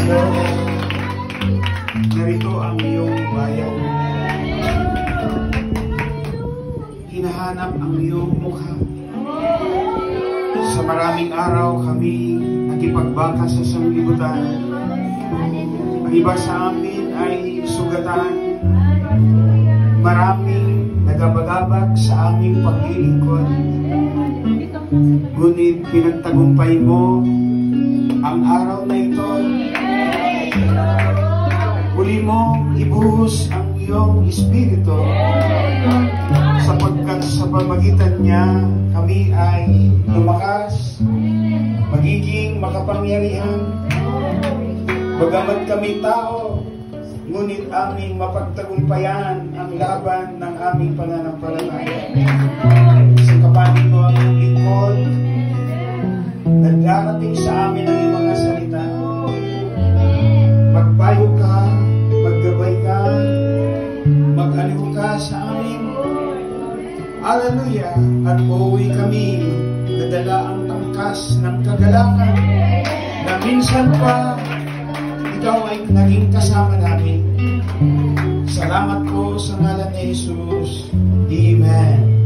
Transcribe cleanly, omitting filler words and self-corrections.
Diyos, narito ang iyong bayan. Hinahanap ang iyong mukha. Sa maraming araw kami nakipagbaka sa sanglibutan. Ang iba sa amin ay sugatan. Maraming nagabagabag sa aming paglilingkod. Ngunit pinagtagumpay mo ang araw na ito. Muli mong ibuhos ang iyong Espiritu, sapagkat sa pamagitan niya kami ay lumakas, magiging makapangyarihan. Bagamat kami tao, ngunit aming mapagtagumpayan ang laban ng aming pananampalataya. Sa kapanin mo ang iyong lingkod, nagdarating sa amin ang iyong mga salita. Magpayo ka, maggabay ka, mag-aliw ka sa amin. Hallelujah! At uuwi kami, nadala ang tangkas ng kagalakan, na minsan pa, ikaw ay naging kasama namin. Salamat po sa ngalan ni Jesus. Amen.